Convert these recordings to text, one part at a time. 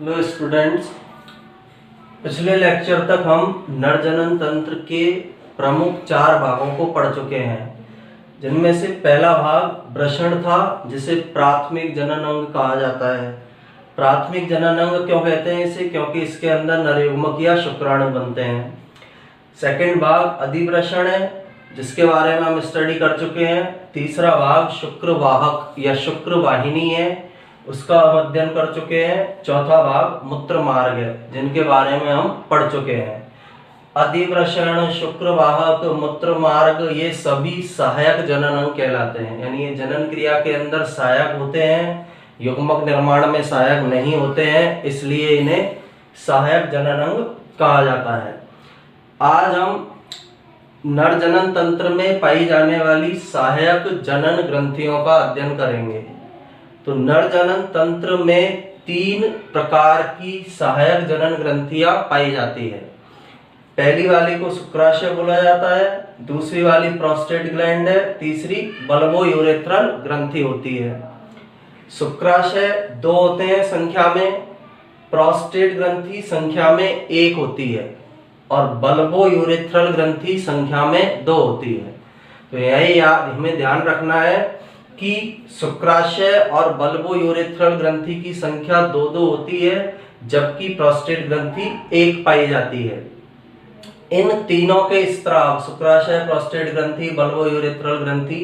Hello students, पिछले lecture तक हम नर जनन तंत्र के प्रमुख 4 भागों को पढ़ चुके हैं, जिनमें से पहला भाग वृषण था, जिसे प्राथमिक जनन अंग कहा जाता है। प्राथमिक जनन अंग क्यों कहते हैं इसे? क्योंकि इसके अंदर नरयुग्मक या शुक्राणु बनते हैं। सेकंड भाग अधिवृषण है, जिसके बारे में हम स्टडी कर चुके हैं। तीसरा भाग शुक्रवाहक या शुक्रवाहिनी है, उसका हम अध्ययन कर चुके हैं। चौथा भाग मूत्र मार्ग है, जिनके बारे में हम पढ़ चुके हैं। अधिवृषण, शुक्रवाहक, मूत्र मार्ग ये सभी सहायक जनन अंग कहलाते हैं, यानी ये जनन क्रिया के अंदर सहायक होते हैं, युग्मक निर्माण में सहायक नहीं होते हैं, इसलिए इन्हें सहायक जनन अंग कहा जाता है। आज हम नर जनन तंत्र में पाई जाने वाली सहायक जनन ग्रंथियों का अध्ययन करेंगे। तो नर जनन तंत्र में 3 प्रकार की सहायक जनन ग्रंथियां पाई जाती है। पहली वाली को शुक्राशय बोला जाता है, दूसरी वाली प्रोस्टेट ग्लैंड है, तीसरी बल्बो यूरेथ्रल ग्रंथि होती है। शुक्राशय 2 होते हैं संख्या में, प्रोस्टेट ग्रंथि संख्या में 1 होती है और बल्बो यूरेथ्रल ग्रंथि संख्या में 2 होती है। तो यही हमें ध्यान रखना है कि शुक्राशय और बल्बो यूरेथ्रल ग्रंथि की संख्या 2-2 होती है, जबकि प्रोस्टेट ग्रंथि 1 पाई जाती है। इन तीनों के स्त्राव, शुक्राशय, प्रोस्टेट ग्रंथि, बल्बो यूरेथ्रल ग्रंथि,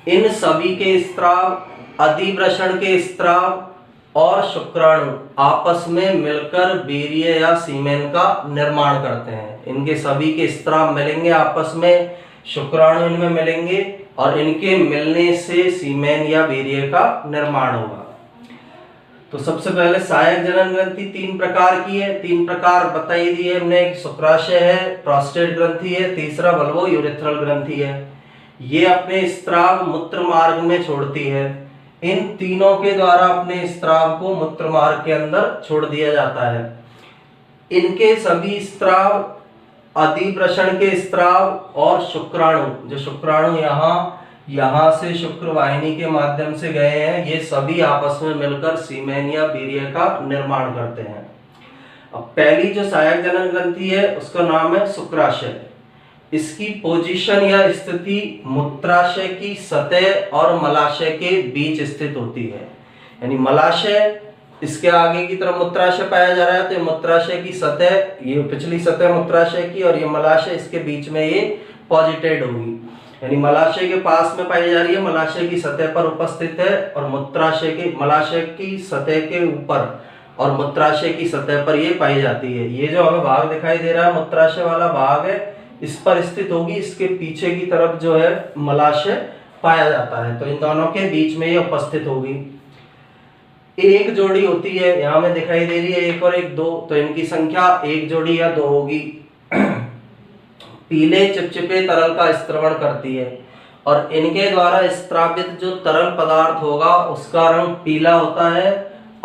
इन सभी के स्त्राव, अधिवृषण के स्त्राव और शुक्राणु आपस में मिलकर वीर्य या सीमेन का निर्माण करते हैं। इनके सभी के स्त्राव मिलेंगे आपस में, शुक्राणु इनमें मिलेंगे और इनके मिलने से सीमेन या वीर्य का निर्माण होगा। तो सबसे पहले सहायक जनन ग्रंथि 3 प्रकार की है, 3 प्रकार बताई दी है हमने। एक शुक्राशय है, प्रोस्टेट ग्रंथि है, तीसरा बल्बो यूरेथ्रल ग्रंथि है। ये अपने स्त्राव मूत्र मार्ग में छोड़ती है। इन तीनों के द्वारा अपने स्त्राव को मूत्र मार्ग के अंदर छोड़ दिया जाता है। इनके सभी स्त्राव, अधिवृषण के स्त्राव और शुक्राणु, जो शुक्राणु यहाँ से शुक्रवाहिनी के माध्यम से गए हैं, ये सभी आपस में मिलकर सीमेन या वीर्य का निर्माण करते हैं। अब पहली जो सहायक जनन ग्रंथि है उसका नाम है शुक्राशय। इसकी पोजीशन या स्थिति मूत्राशय की सतह और मलाशय के बीच स्थित होती है, यानी मलाशय इसके आगे की तरफ मूत्राशय पाया जा रहा है, तो मूत्राशय की सतह, ये पिछली सतह मूत्राशय की और ये मलाशय, इसके बीच में ये पॉजिटेड होगी, यानी मलाशय के पास में पाई जा रही है, मलाशय की सतह पर उपस्थित है और मलाशय की सतह के ऊपर और मूत्राशय की सतह पर ये पाई जाती है। ये जो हमें भाग दिखाई दे रहा है मूत्राशय वाला भाग है, इस पर स्थित होगी, इसके पीछे की तरफ जो है मलाशय पाया जाता है, तो इन दोनों के बीच में ये उपस्थित होगी। एक जोड़ी होती है, यहाँ में दिखाई दे रही है 1 और 1 2, तो इनकी संख्या 1 जोड़ी या 2 होगी। पीले चिपचिपे तरल का स्त्रवण करती है और इनके द्वारा स्त्रावित जो तरल पदार्थ होगा उसका रंग पीला होता है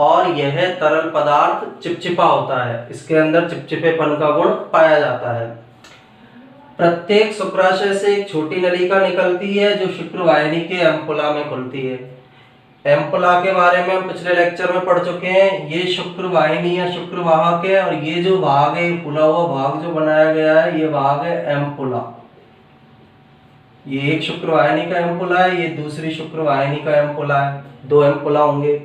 और यह तरल पदार्थ चिपचिपा होता है, इसके अंदर चिपचिपेपन का गुण पाया जाता है। प्रत्येक शुक्राशय से एक छोटी नलिका निकलती है जो शुक्रवाहिनी के एम्पुला में खुलती है। एम्पुला के बारे में हम पिछले लेक्चर में पढ़ चुके हैं। ये शुक्रवाहिनी या शुक्रवाहक है और ये जो भाग है, फूला हुआ भाग जो बनाया गया है, ये भाग है एम्पुला। ये एक शुक्रवाहिनी का एम्पुला है, ये दूसरी शुक्रवाहिनी का एम्पुला है, 2 एम्पुला होंगे।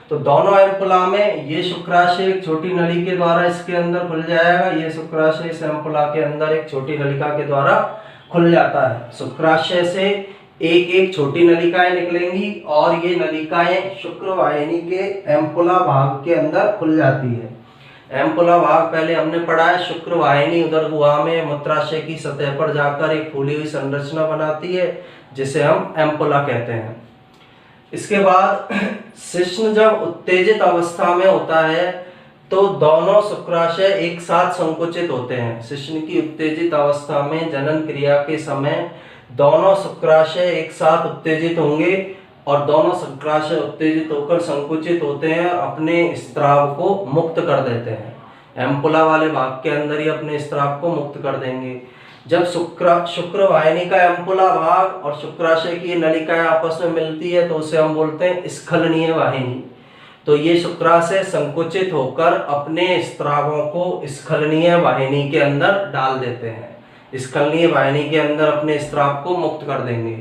तो दोनों एम्पुला में ये शुक्राशय एक छोटी नली के द्वारा इसके अंदर खुल जाएगा, ये शुक्राशय इस एम्पुला के अंदर एक छोटी नलिका के द्वारा खुल जाता है। शुक्राशय से एक छोटी नलिकाएं निकलेंगी और ये नलिकाएं शुक्रवाहिनी के एम्पुला भाग के अंदर खुल जाती है। एम्पुला भाग पहले हमने पढ़ा है, शुक्रवाहिनी उदर गुहा में मूत्राशय की सतह पर जाकर एक फूली हुई संरचना बनाती है, जिसे हम एम्पुला कहते हैं। इसके बाद शिश्न जब उत्तेजित अवस्था में होता है तो दोनों शुक्राशय एक साथ संकुचित होते हैं। शिश्न की उत्तेजित अवस्था में जनन क्रिया के समय दोनों शुक्राशय एक साथ उत्तेजित होंगे और दोनों शुक्राशय उत्तेजित होकर संकुचित होते हैं और अपने स्त्राव को मुक्त कर देते हैं। एम्पुला वाले भाग के अंदर ही अपने स्त्राव को मुक्त कर देंगे। जब शुक्रवाहिनी का एम्पुला भाग और शुक्राशय की नलिकाएं आपस में मिलती है तो उसे हम बोलते हैं स्खलनीय वाहिनी। तो ये शुक्राशय संकुचित होकर अपने स्त्रावों को स्खलनीय वाहिनी के अंदर डाल देते हैं। स्खलनीय वाहिनी के अंदर अपने स्त्राव को मुक्त कर देंगे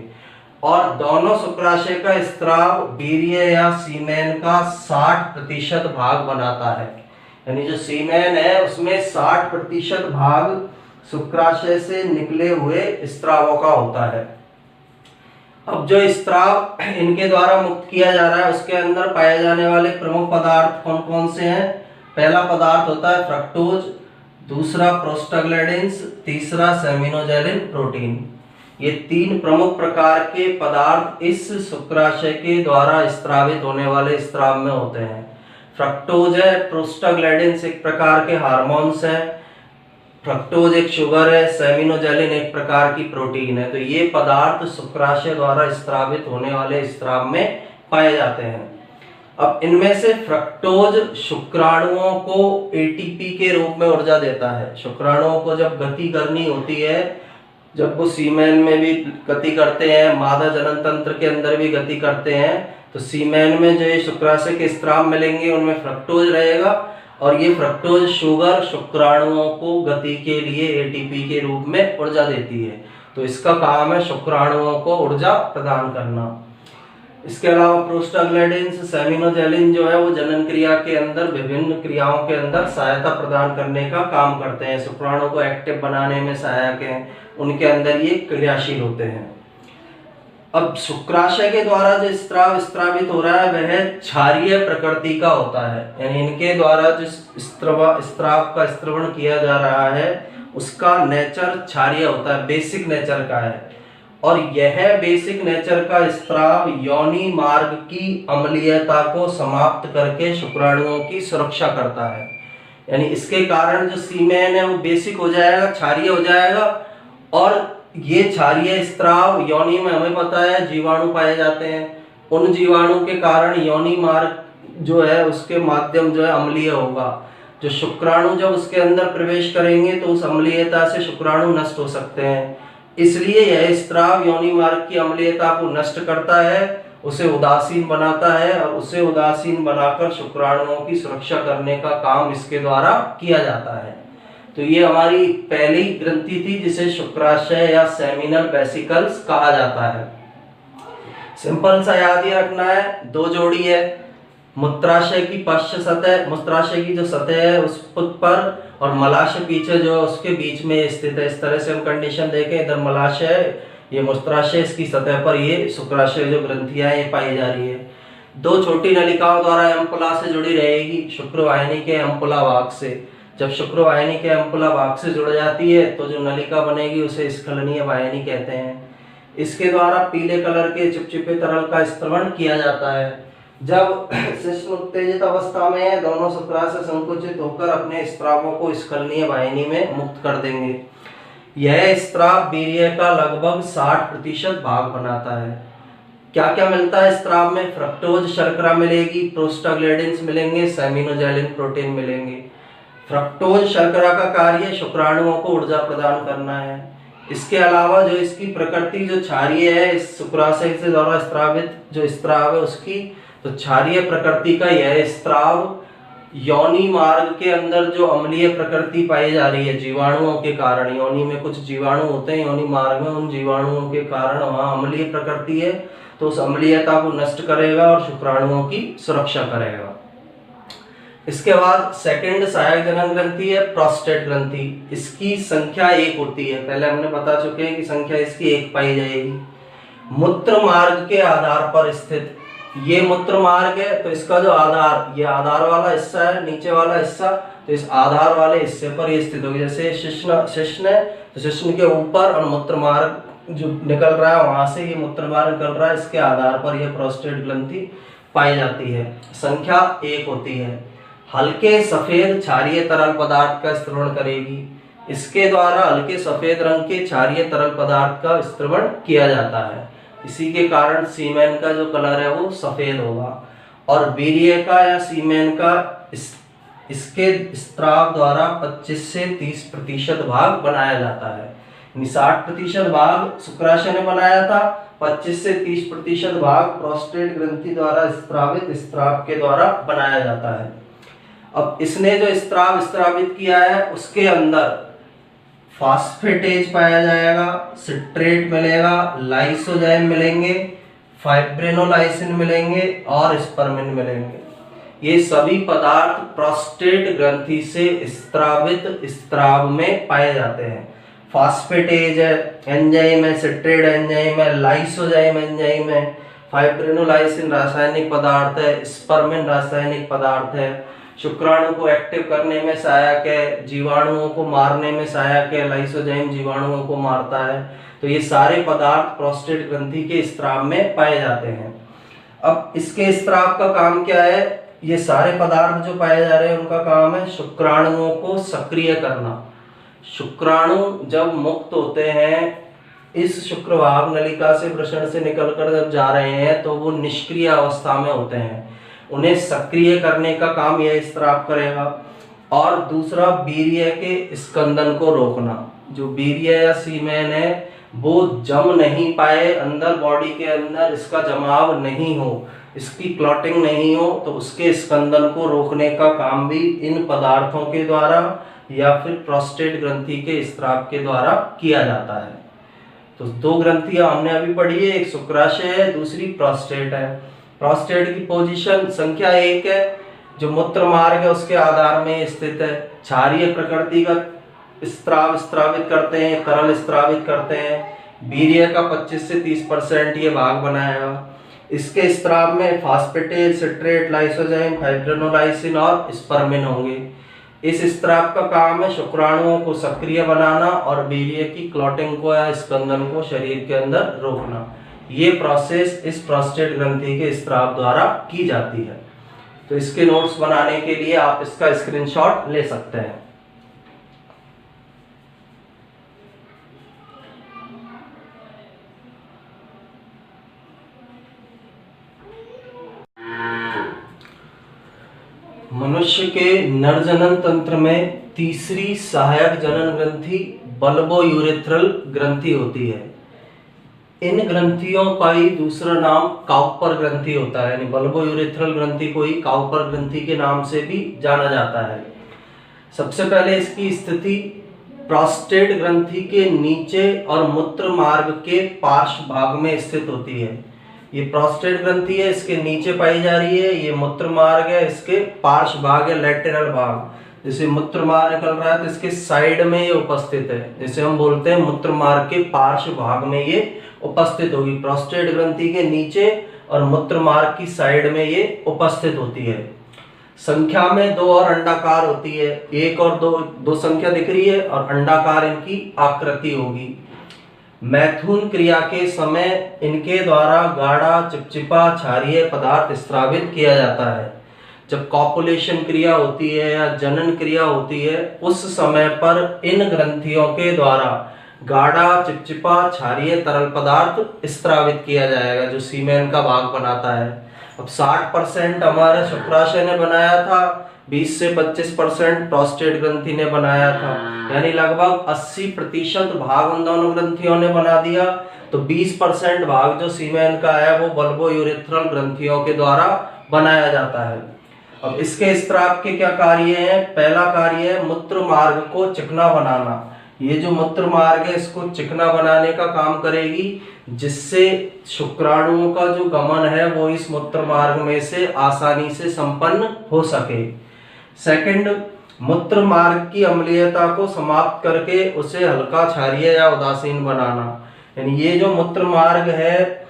और दोनों शुक्राशय का स्त्राव वीर्य या सीमेन का 60% भाग बनाता है। यानी जो सीमेन है उसमें 60% भाग शुक्राशय से निकले हुए स्त्रावों का होता है। अब जो स्त्राव इनके द्वारा मुक्त किया जा रहा है उसके अंदर पाए जाने वाले प्रमुख पदार्थ कौन कौन से हैं? पहला पदार्थ होता है फ्रक्टोज, दूसरा प्रोस्टाग्लैंडिन्स, तीसरा सेमिनोजेलिन प्रोटीन। ये 3 प्रमुख प्रकार के पदार्थ इस शुक्राशय के द्वारा स्त्रावित होने वाले स्त्राव में होते हैं। फ्रक्टोज है, प्रोस्टाग्लैंडिन्स एक प्रकार के हार्मोन्स है, फ्रक्टोज एक शुगर है, सेमिनोजेलिन एक प्रकार की प्रोटीन है। तो ये पदार्थ शुक्राशय द्वारा स्त्रावित होने वाले स्त्राव में पाए जाते हैं। अब इनमें से फ्रक्टोज शुक्राणुओं को एटीपी के रूप में ऊर्जा देता है। शुक्राणुओं को जब गति करनी होती है, जब वो सीमेन में भी गति करते हैं, मादा जनन तंत्र के अंदर भी गति करते हैं, तो सीमेन में जो ये शुक्राशय के स्त्राव मिलेंगे उनमें फ्रक्टोज रहेगा और ये फ्रक्टोज शुगर शुक्राणुओं को गति के लिए एटीपी के रूप में ऊर्जा देती है। तो इसका काम है शुक्राणुओं को ऊर्जा प्रदान करना। इसके अलावा प्रोस्टाग्लैंडिन्स, सेमिनोजेलिन जो है वो जनन क्रिया के अंदर विभिन्न क्रियाओं के अंदर सहायता प्रदान करने का काम करते हैं। शुक्राणु को एक्टिव बनाने में सहायक हैं, उनके अंदर ये क्रियाशील होते हैं। अब शुक्राशय के द्वारा जो स्त्राव स्त्रावित हो रहा है वह क्षारीय प्रकृति का होता है। यानी इनके द्वारा जो स्त्राव का स्त्रवण किया जा रहा है उसका नेचर क्षारीय होता है, बेसिक नेचर का है। और यह बेसिक नेचर का स्त्राव योनि मार्ग की अम्लीयता को समाप्त करके शुक्राणुओं की सुरक्षा करता है। यानी इसके कारण जो सीमेन है वो बेसिक हो जाएगा, क्षारीय हो जाएगा और ये क्षारीय स्त्राव योनि में हमें पता है जीवाणु पाए जाते हैं। उन जीवाणु के कारण योनि मार्ग जो है उसके माध्यम जो है अम्लीय होगा। जो शुक्राणु जब उसके अंदर प्रवेश करेंगे तो उस अम्लीयता से शुक्राणु नष्ट हो सकते हैं। इसलिए यह स्त्राव योनि मार्ग की अम्लीयता को नष्ट करता है, उसे उदासीन बनाता है और उसे उदासीन बनाकर शुक्राणुओं की सुरक्षा करने का काम इसके द्वारा किया जाता है। तो ये हमारी पहली ग्रंथि थी जिसे शुक्राशय या सेमिनल वेसिकल्स कहा जाता है। सिंपल सा याद ही रखना है, 2 जोड़ी है। मूत्राशय की पश्च सतह, मूत्राशय की जो सतह है उस पर और मलाशय पीछे जो है उसके बीच में स्थित है। इस तरह से हम कंडीशन देखें, इधर मलाशय, ये मूत्राशय, इसकी सतह पर ये शुक्राशय जो ग्रंथियां ये पाई जा रही है। 2 छोटी नलिकाओं द्वारा एम्पुला से जुड़ी रहेगी शुक्रवाहिनी के एम्पुला भाग से। जब शुक्रवाहिनी के एम्पुला भाग से जुड़ जाती है तो जो नलिका बनेगी उसे स्खलनीय वाहिनी कहते हैं। इसके द्वारा पीले कलर के चिपचिपे तरल का स्त्रवण किया जाता है। जब शिश्न उत्तेजित अवस्था में दोनों शुक्राशय संकुचित होकर अपने स्त्रावों को स्खलनीय वाहिनी में मुक्त कर देंगे। यह स्त्राव वीर्य का लगभग 60% भाग बनाता है। क्या क्या मिलता है स्त्राव में? फ्रक्टोज शर्करा मिलेगी, प्रोस्टाग्लैंडिन्स मिलेंगे, सेमिनोजेलिन प्रोटीन मिलेंगे। फ्रक्टोज शर्करा का कार्य शुक्राणुओं को ऊर्जा प्रदान करना है। इसके अलावा जो इसकी प्रकृति जो क्षारीय है, इस शुक्राशय से द्वारा स्त्रावित जो स्त्राव है उसकी तो क्षारीय प्रकृति का यह स्त्राव योनि मार्ग के अंदर जो अम्लीय प्रकृति पाई जा रही है जीवाणुओं के कारण, योनि में कुछ जीवाणु होते हैं योनि मार्ग में, उन जीवाणुओं के कारण वहां अम्लीय प्रकृति है तो उस अम्लीयता को नष्ट करेगा और शुक्राणुओं की सुरक्षा करेगा। इसके बाद सेकंड सहायक जनन ग्रंथि है प्रोस्टेट ग्रंथि। इसकी संख्या 1 होती है, पहले हमने बता चुके हैं कि संख्या इसकी 1 पाई जाएगी। मूत्र मार्ग के आधार पर स्थित ये मूत्र मार्ग है, तो इसका जो आधार, ये आधार वाला हिस्सा है, नीचे वाला हिस्सा, तो इस आधार वाले हिस्से पर ये स्थित होगी। जैसे शिश्न है तो शिश्न के ऊपर और मूत्र मार्ग जो निकल रहा है वहां से ये मूत्र मार्ग निकल रहा है, इसके आधार पर यह प्रोस्टेट ग्रंथि पाई जाती है। संख्या 1 होती है। हल्के सफेद क्षारीय तरल पदार्थ का स्त्रवण करेगी। इसके द्वारा हल्के सफेद रंग के क्षारीय तरल पदार्थ का स्त्रवण किया जाता है। इसी के कारण सीमेन का जो कलर है वो सफेद होगा। और वीर्य का या सीमेन का इसके स्त्राव द्वारा 25 से 30% भाग बनाया जाता है। 60% भाग शुक्राशय ने बनाया था, 25 से 30% भाग प्रोस्टेट ग्रंथि द्वारा स्त्रावित स्त्राव के द्वारा बनाया जाता है। अब इसने जो स्त्राव स्त्रावित किया है उसके अंदर फास्फेटेज पाया जाएगा, सिट्रेट मिलेगा, लाइसोजाइम मिलेंगे, फाइब्रिनोलाइसिन मिलेंगे और स्पर्मिन मिलेंगे। ये सभी पदार्थ प्रोस्टेट ग्रंथि से स्त्रावित स्त्राव में पाए जाते हैं। फास्फेटेज है, एंजाइम है, सिट्रेट एंजाइम है, लाइसोजाइम एंजाइम है, फाइब्रिनोलाइसिन रासायनिक पदार्थ है, स्पर्मिन रासायनिक पदार्थ है, शुक्राणु को एक्टिव करने में सहायक है, जीवाणुओं को मारने में सहायक है, लाइसोजाइम जीवाणुओं को मारता है। तो ये सारे पदार्थ प्रोस्टेट ग्रंथि के स्त्राव में पाए जाते हैं। अब इसके स्त्राव का काम क्या है? ये सारे पदार्थ जो पाए जा रहे हैं उनका काम है शुक्राणुओं को सक्रिय करना। शुक्राणु जब मुक्त होते हैं इस शुक्रवाहक नलिका से वृषण से निकलकर जब जा रहे हैं तो वो निष्क्रिय अवस्था में होते हैं, उन्हें सक्रिय करने का काम यह स्त्राव करेगा। और दूसरा वीर्य के स्कंदन को रोकना। जो वीर्य या सीमेन है वो जम नहीं पाए अंदर बॉडी के अंदर, इसका जमाव नहीं हो, इसकी क्लॉटिंग नहीं हो, तो उसके स्कंदन को रोकने का काम भी इन पदार्थों के द्वारा या फिर प्रोस्टेट ग्रंथि के स्त्राव के द्वारा किया जाता है। तो दो ग्रंथियां हमने अभी पढ़ी है, एक शुक्राशय है, दूसरी प्रोस्टेट है। प्रोस्टेट की पोजीशन संख्या 1 है, जो मूत्र मार्ग है उसके आधार में स्थित है। क्षारीय प्रकृति का स्त्राव स्त्रावित करते हैं, तरल स्त्रावित करते हैं। वीर्य का 25 से 30% ये भाग बनाएगा। इसके स्त्राव में फास्फेटेज, सिट्रेट, लाइसोजाइम, फाइब्रिनोलाइसिन और स्पर्मिन होंगे। इस स्त्राव का काम है शुक्राणुओं को सक्रिय बनाना और वीर्य की क्लॉटिंग को या स्कंदन को शरीर के अंदर रोकना। ये प्रोसेस इस प्रोस्टेट ग्रंथि के स्त्राव द्वारा की जाती है। तो इसके नोट्स बनाने के लिए आप इसका स्क्रीनशॉट ले सकते हैं। मनुष्य के नरजनन तंत्र में तीसरी सहायक जनन ग्रंथि बल्बोयूरेथ्रल ग्रंथि होती है। इन ग्रंथियों का ही दूसरा नाम काउपर ग्रंथि होता है, यानी बल्बोयूरेथ्रल ग्रंथि को ही काउपर ग्रंथि के नाम से भी जाना जाता है। सबसे पहले इसकी स्थिति प्रोस्टेट ग्रंथि के नीचे और मूत्र मार्ग के पार्श्व भाग में स्थित होती है। ये प्रोस्टेट ग्रंथि है, इसके नीचे पाई जा रही है। ये मूत्र मार्ग है, इसके पार्श्व भाग है, लैटेरल भाग। जैसे मूत्र मार्ग निकल रहा है तो इसके साइड में ये उपस्थित है, जैसे हम बोलते हैं मूत्र मार्ग के पार्श्व भाग में ये उपस्थित होगी। प्रोस्टेट ग्रंथि के नीचे और मूत्र मार्ग की साइड में ये उपस्थित होती है। संख्या में 2 और अंडाकार होती है। 1 और 2 संख्या दिख रही है और अंडाकार इनकी आकृति होगी। मैथुन क्रिया के समय इनके द्वारा गाढ़ा चिपचिपा क्षारीय पदार्थ स्रावित किया जाता है। जब कॉपुलेशन क्रिया होती है या जनन क्रिया होती है उस समय पर इन ग्रंथियों के द्वारा गाढ़ा चिपचिपा क्षारीय तरल पदार्थ स्रावित किया जाएगा, जो सीमेन का भाग बनाता है। अब 60% हमारे शुक्राशय ने बनाया था, 20 से 25% प्रोस्टेट ग्रंथि ने बनाया था, यानी लगभग 80% भाग उन दोनों ग्रंथियों ने बना दिया। तो 20% भाग जो सीमेन का है वो बल्बोयूरेथ्रल ग्रंथियों के द्वारा बनाया जाता है। अब इसके स्त्राव के क्या कार्य हैं? पहला कार्य है मूत्र मार्ग को चिकना बनाना। ये जो मूत्र मार्ग है इसको चिकना बनाने का काम करेगी, जिससे शुक्राणुओं का जो गमन है वो इस मूत्र मार्ग में से आसानी से संपन्न हो सके। सेकंड, मूत्र मार्ग की अम्लीयता को समाप्त करके उसे हल्का क्षारीय या उदासीन बनाना। यानी ये जो मूत्र मार्ग है,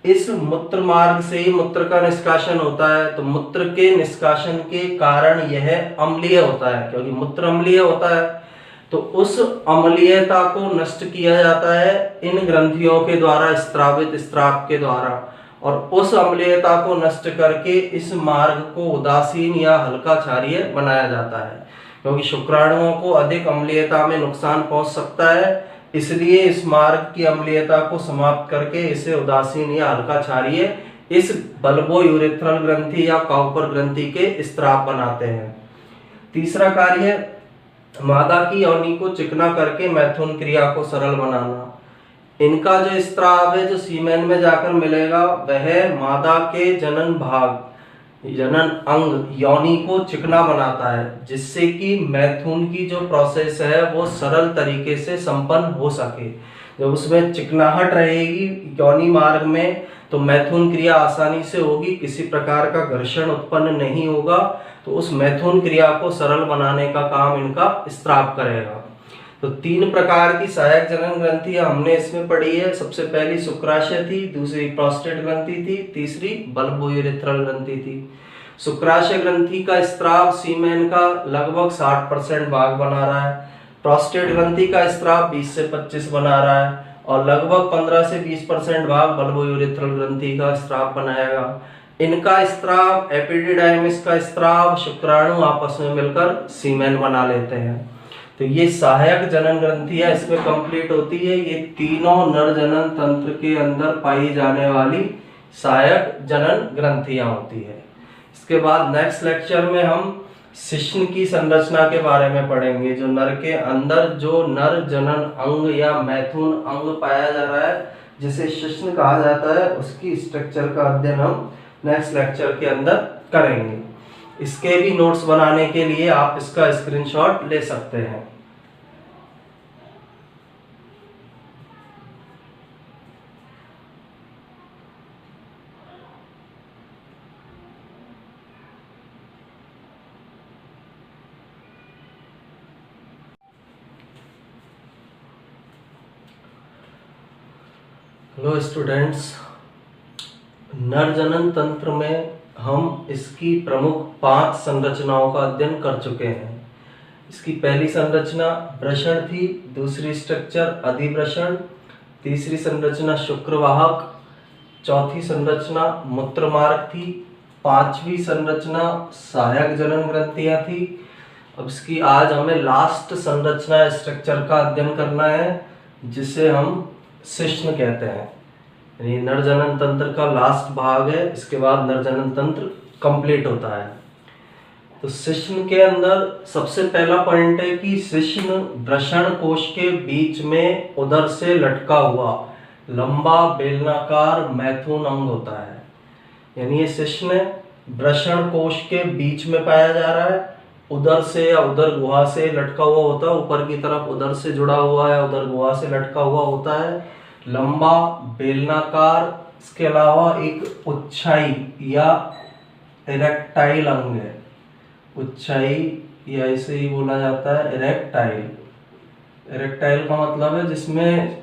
इस मूत्र मार्ग से ही मूत्र का निष्कासन होता है। तो मूत्र के निष्कासन के कारण यह अम्लीय होता है, क्योंकि मूत्र अम्लीय होता है तो उस अम्लीयता को नष्ट किया जाता है इन ग्रंथियों के द्वारा स्त्रावित स्त्राव के द्वारा, और उस अम्लीयता को नष्ट करके इस मार्ग को उदासीन या हल्का क्षारीय बनाया जाता है। क्योंकि शुक्राणुओं को अधिक अम्लीयता में नुकसान पहुंच सकता है, इसलिए इस मार्ग की अम्लीयता को समाप्त करके इसे उदासीन या हल्का क्षारीय इस बल्बोयूरेथ्रल ग्रंथि या काउपर ग्रंथि के स्त्राव बनाते हैं। तीसरा कार्य मादा की योनि को चिकना करके मैथुन क्रिया को सरल बनाना। इनका जो स्त्राव है जो सीमेन में जाकर मिलेगा वह मादा के जनन भाग, जनन अंग योनि को चिकना बनाता है, जिससे कि मैथुन की जो प्रोसेस है वो सरल तरीके से संपन्न हो सके। जब उसमें चिकनाहट रहेगी योनि मार्ग में तो मैथुन क्रिया आसानी से होगी, किसी प्रकार का घर्षण उत्पन्न नहीं होगा, तो उस मैथुन क्रिया को सरल बनाने का काम इनका स्त्राव करेगा। तो 3 प्रकार की सहायक जनन ग्रंथियां हमने इसमें पढ़ी है। सबसे पहली शुक्राशय थी, दूसरी प्रोस्टेट ग्रंथि थी, तीसरी बल्बोयूरेथ्रल ग्रंथि थी। शुक्राशय ग्रंथि का स्त्राव सीमेन का लगभग 60% भाग बना रहा है, प्रोस्टेट ग्रंथि का स्त्राव 20 से 25 बना रहा है और लगभग 15 से 20% भाग बल्बोयूरेथ्रल ग्रंथि का स्त्राव बनाएगा। इनका स्त्राव, एपिडिडाइमिस का स्त्राव, शुक्राणु आपस में मिलकर सीमेन बना लेते हैं। तो ये सहायक जनन ग्रंथियां इसमें कंप्लीट होती है। ये तीनों नर जनन तंत्र के अंदर पाई जाने वाली सहायक जनन ग्रंथियां होती है। इसके बाद नेक्स्ट लेक्चर में हम शिश्न की संरचना के बारे में पढ़ेंगे। जो नर के अंदर जो नर जनन अंग या मैथुन अंग पाया जा रहा है जिसे शिश्न कहा जाता है, उसकी स्ट्रक्चर का अध्ययन हम नेक्स्ट लेक्चर के अंदर करेंगे। इसके भी नोट्स बनाने के लिए आप इसका स्क्रीनशॉट ले सकते हैं। हेलो स्टूडेंट्स, नर जनन तंत्र में हम इसकी प्रमुख 5 संरचनाओं का अध्ययन कर चुके हैं। इसकी पहली संरचना वृषण थी, दूसरी स्ट्रक्चर अधिवृषण, तीसरी संरचना शुक्रवाहक, चौथी संरचना मूत्रमार्ग थी, 5वीं संरचना सहायक जनन ग्रंथियां थी। अब इसकी आज हमें लास्ट संरचना स्ट्रक्चर का अध्ययन करना है जिसे हम शिश्न कहते हैं। यानी नर जनन तंत्र का लास्ट भाग है, इसके बाद नर जनन तंत्र कंप्लीट होता है। तो शिश्न के अंदर सबसे पहला पॉइंट है कि शिश्न वृषण कोश के बीच में उदर से लटका हुआ लंबा बेलनाकार मैथुन अंग होता है। यानी ये शिश्न वृषण कोश के बीच में पाया जा रहा है, उदर से या उदर गुहा से लटका हुआ होता है, ऊपर की तरफ उदर से जुड़ा हुआ है, उदर गुहा से लटका हुआ होता है, लंबा बेलनाकार। इसके अलावा एक उच्चाई या इरेक्टाइल अंग है, उच्चाई या इसे ही बोला जाता है इरेक्टाइल। इरेक्टाइल का मतलब है जिसमें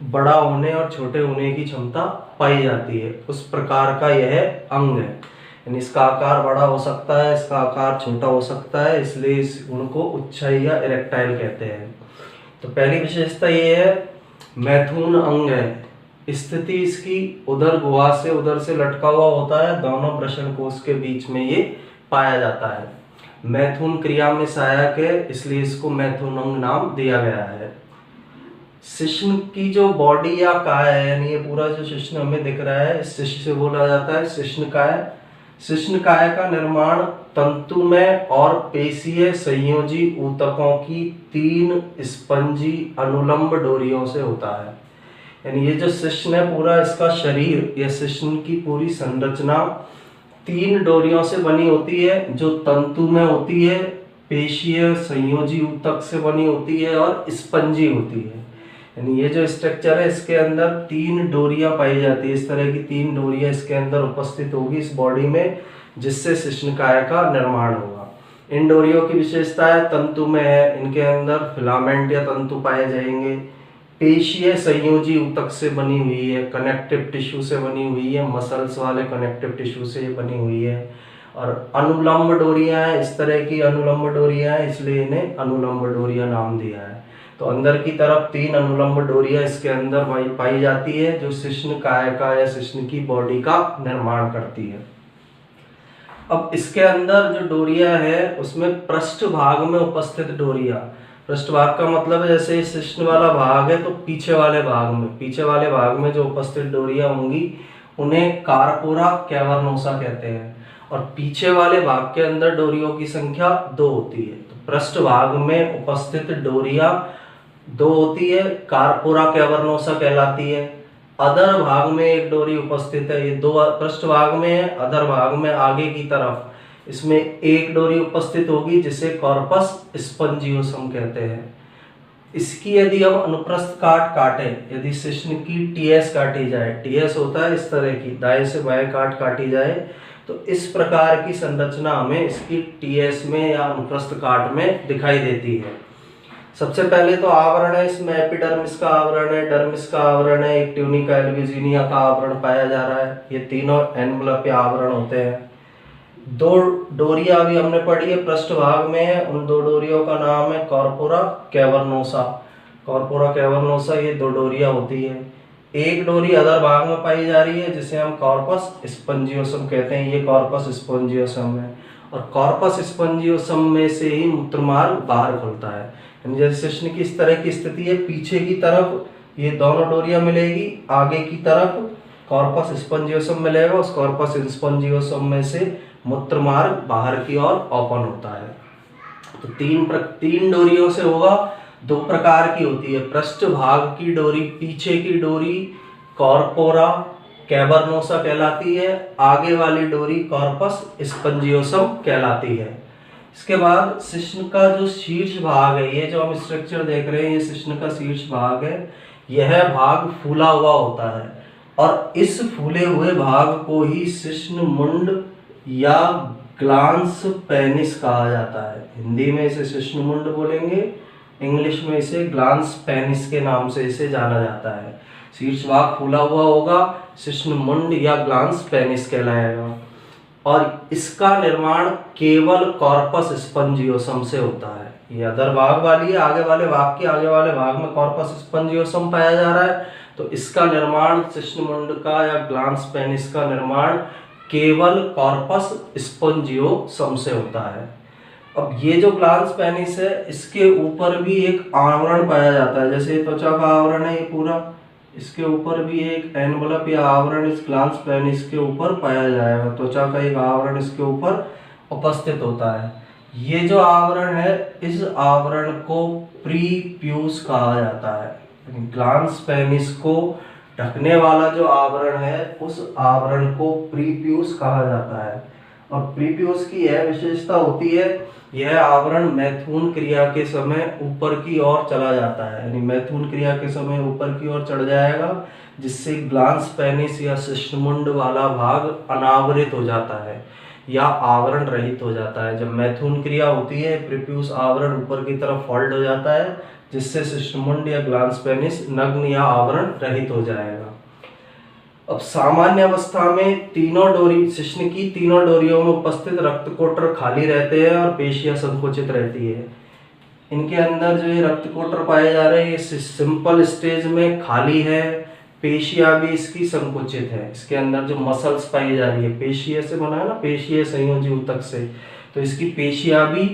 बड़ा होने और छोटे होने की क्षमता पाई जाती है, उस प्रकार का यह अंग है। यानी इसका आकार बड़ा हो सकता है, इसका आकार छोटा हो सकता है, इसलिए इस गुण को उच्चाई या इरेक्टाइल कहते हैं। तो पहली विशेषता ये है मैथुन अंग है, स्थिति इसकी उदर गुहा से उदर से लटका हुआ होता है, दोनों वृषण कोश के बीच में ये पाया जाता है। मैथुन क्रिया में सहायक है, इसलिए इसको मैथुन अंग नाम दिया गया है। शिश्न की जो बॉडी या काय है, यानी ये पूरा जो शिश्न हमें दिख रहा है, इस शिश्न से बोला जाता है शिश्न काय। शिश्न काय का निर्माण तंतुमय और पेशीय संयोजी ऊतकों की 3 स्पंजी अनुलंब डोरियों से होता है। यानी ये जो शिश्न है पूरा इसका शरीर या शिश्न की पूरी संरचना 3 डोरियों से बनी होती है, जो तंतु में होती है, पेशीय संयोजी ऊतक से बनी होती है और स्पंजी होती है। यानी ये जो स्ट्रक्चर है इसके अंदर 3 डोरियां पाई जाती है। इस तरह की 3 डोरियां इसके अंदर उपस्थित होगी इस बॉडी में, जिससे शिश्नकाय का निर्माण होगा। इन डोरियों की विशेषता है तंतु में है, इनके अंदर फिलामेंट या तंतु पाए जाएंगे, पेशीय संयोजी ऊतक से बनी हुई है, कनेक्टिव टिश्यू से बनी हुई है, मसल्स वाले कनेक्टिव टिश्यू से बनी हुई है, और अनुलंब डोरियां हैं, इस तरह की अनुलंब डोरियां हैं, इसलिए इन्हें अनुलंब डोरियां नाम दिया है। तो अंदर की तरफ 3 अनुलंब डोरियां इसके अंदर पाई जाती है, जो शिश्न काय का या शिश्न की बॉडी का निर्माण करती है। अब इसके अंदर जो डोरियां है उसमें पृष्ठ भाग में उपस्थित डोरियां, पृष्ठ भाग का मतलब है जैसे शिश्न वाला भाग है तो पीछे वाले भाग में जो उपस्थित डोरियां होंगी उन्हें कार्पोरा कैवर्नोसा कहते हैं, और पीछे वाले भाग के अंदर डोरियों की संख्या 2 होती है। तो पृष्ठभाग में उपस्थित डोरिया दो होती है, कार्पोरा कैवर्नोसा कहलाती है। अधर भाग में एक डोरी उपस्थित है, ये दो पृष्ठभाग में है, अधर भाग में आगे की तरफ इसमें एक डोरी उपस्थित होगी जिसे कॉर्पस स्पंजियोसम कहते हैं। इसकी यदि हम अनुप्रस्थ काट काटे, यदि शिश्न की टीएस काटी जाए, टीएस होता है इस तरह की दाएं से बाएं काट काटी जाए, तो इस प्रकार की संरचना हमें इसकी टीएस में या अनुप्रस्थ काट में दिखाई देती है। सबसे पहले तो आवरण है, इसमें एपिडर्मिस का आवरण है, डर्मिस का आवरण है, एक ट्यूनिका एल्यूजिनिया का आवरण पाया जा रहा है। ये तीनों एनवलप या आवरण होते हैं। दो डोरिया अभी हमने पढ़ी है, पृष्ठभाग में है, उन दो डोरियों का नाम है कॉर्पोरा कैवर्नोसा। कॉर्पोरा कैवर्नोसा ये दो डोरिया होती है। एक डोरी अधर भाग में पाई जा रही है जिसे हम कॉर्पस स्पंजियोसम कहते हैं, ये कॉर्पस स्पंजियोसम है। और कॉर्पस स्पंजियोसम में से ही मूत्रमार्ग बाहर खुलता है। जैसे शिश्न की इस तरह की स्थिति है, पीछे की तरफ ये दोनों डोरिया मिलेगी, आगे की तरफ कॉर्पस स्पंजियोसम मिलेगा, उस कॉर्पस स्पंजियोसम में से मूत्रमार्ग बाहर की ओर ओपन होता है। तो तीन डोरियों से होगा, दो प्रकार की होती है। पृष्ठ भाग की डोरी, पीछे की डोरी कॉर्पोरा कैवर्नोसा कहलाती है, आगे वाली डोरी कॉर्पस स्पंजियोसम कहलाती है। इसके बाद शिश्न का जो शीर्ष भाग है, ये जो हम स्ट्रक्चर देख रहे हैं, ये शिश्न का शीर्ष भाग है। यह भाग फूला हुआ होता है और इस फूले हुए भाग को ही शिश्न मुंड या ग्लांस पेनिस कहा जाता है। हिंदी में इसे शिश्न मुंड बोलेंगे, इंग्लिश में इसे ग्लांस पेनिस के नाम से इसे जाना जाता है। शीर्ष भाग फूला हुआ होगा, शिश्न मुंड या ग्लांस पेनिस कहलाएगा। और इसका निर्माण केवल कॉर्पस स्पंजियोसम से होता है। ये अधर भाग वाली है, आगे वाले भाग के आगे वाले भाग में कॉर्पस स्पंजियोसम पाया जा रहा है, तो इसका निर्माण शिश्न मुंड का या ग्लांस पेनिस का निर्माण केवल कॉर्पस स्पंजियोसम से होता है। अब ये जो ग्लांस पेनिस है, इसके ऊपर भी एक आवरण पाया जाता है। जैसे त्वचा का आवरण है ये पूरा, इसके ऊपर भी एक एनवलप या आवरण इस ग्लांस पेनिस के ऊपर पाया जाएगा। त्वचा का एक आवरण इसके ऊपर उपस्थित होता है। ये जो आवरण है, इस आवरण को प्रीप्यूस कहा जाता है। ग्लांस पेनिस को ढकने वाला जो आवरण है, उस आवरण को प्रीप्यूस कहा जाता है। और प्रीप्यूस की यह विशेषता होती है, यह आवरण मैथुन क्रिया के समय ऊपर की ओर चला जाता है, यानी मैथुन क्रिया के समय ऊपर की ओर चढ़ जाएगा, जिससे ग्लांस पेनिस या शिश्नमुंड वाला भाग अनावृत हो जाता है या आवरण रहित हो जाता है। जब मैथुन क्रिया होती है, प्रीप्यूस आवरण ऊपर की तरफ फोल्ड हो जाता है, जिससे शिश्नमुंड या ग्लांस पेनिस नग्न या आवरण रहित हो जाएगा। अब सामान्य अवस्था में शिश्न की तीनों डोरियों में उपस्थित रक्तकोटर खाली रहते हैं और पेशियां संकुचित रहती है। इनके अंदर जो ये रक्तकोटर पाए जा रहे हैं, ये सिंपल स्टेज में खाली है, पेशियां भी इसकी संकुचित है। इसके अंदर जो मसल्स पाई जा रही है, पेशीय से बना है ना, पेशीय संयोजी ऊतक से, तो इसकी पेशियां भी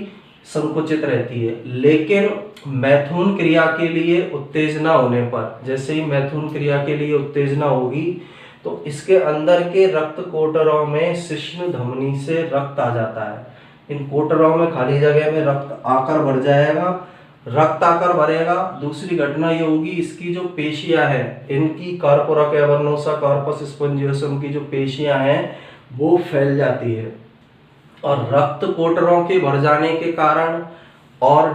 संकुचित रहती है। लेकिन मैथुन क्रिया के लिए उत्तेजना होने पर, जैसे ही मैथुन क्रिया के लिए उत्तेजना होगी, तो इसके अंदर के रक्त कोटरों में शिश्न धमनी से रक्त आ जाता है। इन कोटरों में खाली जगह में रक्त आकर भर जाएगा। रक्त आकर भरेगा, दूसरी घटना ये होगी, इसकी जो पेशियां हैं, इनकी कॉर्पोरा कैवर्नोसा कॉर्पस स्पंजियोसम की जो पेशियां हैं, वो फैल जाती है। और रक्त कोटरों के भर जाने के कारण और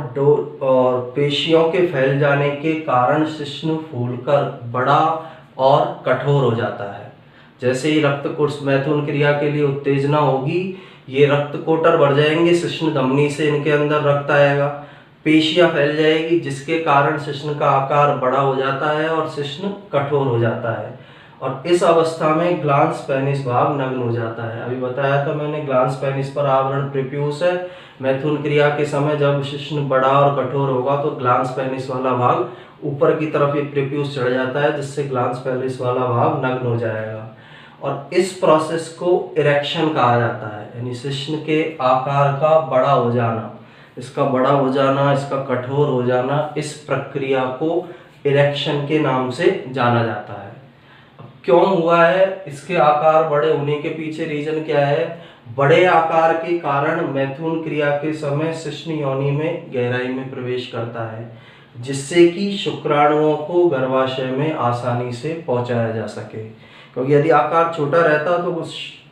पेशियों के फैल जाने के कारण शिश्न फूलकर बड़ा और कठोर हो जाता है। जैसे ही रक्त मैथुन क्रिया के लिए उत्तेजना होगी, ये रक्त कोटर बढ़ जाएंगे, शिश्न धमनी से इनके अंदर रक्त आएगा, पेशियां फैल जाएगी, जिसके कारण शिश्न का आकार बड़ा हो जाता है और शिश्न कठोर हो जाता है। और इस अवस्था में ग्लांस पेनिस भाग नग्न हो जाता है। अभी बताया था मैंने, ग्लांस पेनिस पर आवरण प्रीप्यूस है। मैथुन क्रिया के समय जब शिश्न बड़ा और कठोर होगा, तो ग्लांस पेनिस वाला भाग ऊपर की तरफ ये प्रीप्यूस चढ़ जाता है, जिससे ग्लांस पेनिस वाला भाग नग्न हो जाएगा। और इस प्रोसेस को इरेक्शन कहा जाता है, यानी शिश्न के आकार का बड़ा हो जाना, इसका बड़ा हो जाना, इसका कठोर हो जाना, इस प्रक्रिया को इरेक्शन के नाम से जाना जाता है। अब क्यों हुआ है, इसके आकार बड़े होने के पीछे रीजन क्या है? बड़े आकार के कारण मैथुन क्रिया के समय शिश्न योनि में गहराई में प्रवेश करता है, जिससे कि शुक्राणुओं को गर्भाशय में आसानी से पहुंचाया जा सके। क्योंकि यदि आकार छोटा रहता तो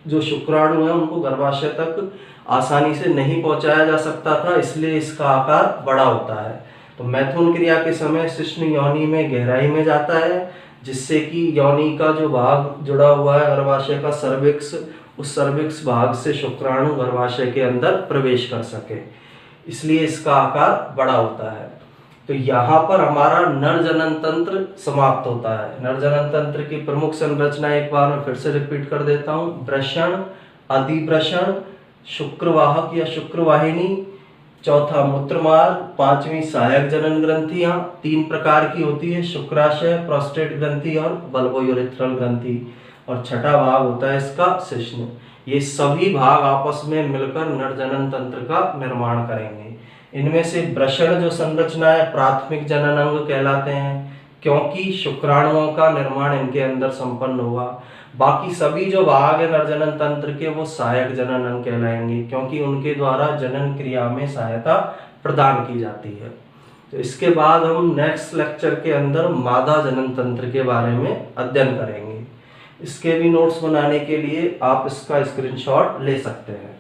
जो शुक्राणु है उनको गर्भाशय तक आसानी से नहीं पहुंचाया जा सकता था, इसलिए इसका आकार बड़ा होता है। तो मैथुन क्रिया के समय शिश्न योनि में गहराई में जाता है, जिससे कि योनि का जो भाग जुड़ा हुआ है गर्भाशय का सर्विक्स, उस सर्विक्स भाग से शुक्राणु गर्भाशय के अंदर प्रवेश कर सके, इसलिए इसका आकार बड़ा होता है। तो यहाँ पर हमारा नर जनन तंत्र समाप्त होता है। नर जनन तंत्र की प्रमुख संरचना एक बार मैं फिर से रिपीट कर देता हूँ। वृषण, अधिवृषण, शुक्रवाहक या शुक्रवाहिनी, चौथा मूत्रमार्ग, पांचवी सहायक जनन ग्रंथियां 3 प्रकार की होती है, शुक्राशय, प्रोस्टेट ग्रंथि और बल्बोयूरेथ्रल ग्रंथि, और छठा भाग होता है इसका शिश्न। ये सभी भाग आपस में मिलकर नर जनन तंत्र का निर्माण करेंगे। इनमें से वृषण जो संरचना है प्राथमिक जनन अंग कहलाते हैं, क्योंकि शुक्राणुओं का निर्माण इनके अंदर संपन्न होगा। बाकी सभी जो भाग है नर जनन तंत्र के वो सहायक जनन अंग कहलाएंगे, क्योंकि उनके द्वारा जनन क्रिया में सहायता प्रदान की जाती है। तो इसके बाद हम नेक्स्ट लेक्चर के अंदर मादा जनन तंत्र के बारे में अध्ययन करेंगे। इसके भी नोट्स बनाने के लिए आप इसका स्क्रीनशॉट ले सकते हैं।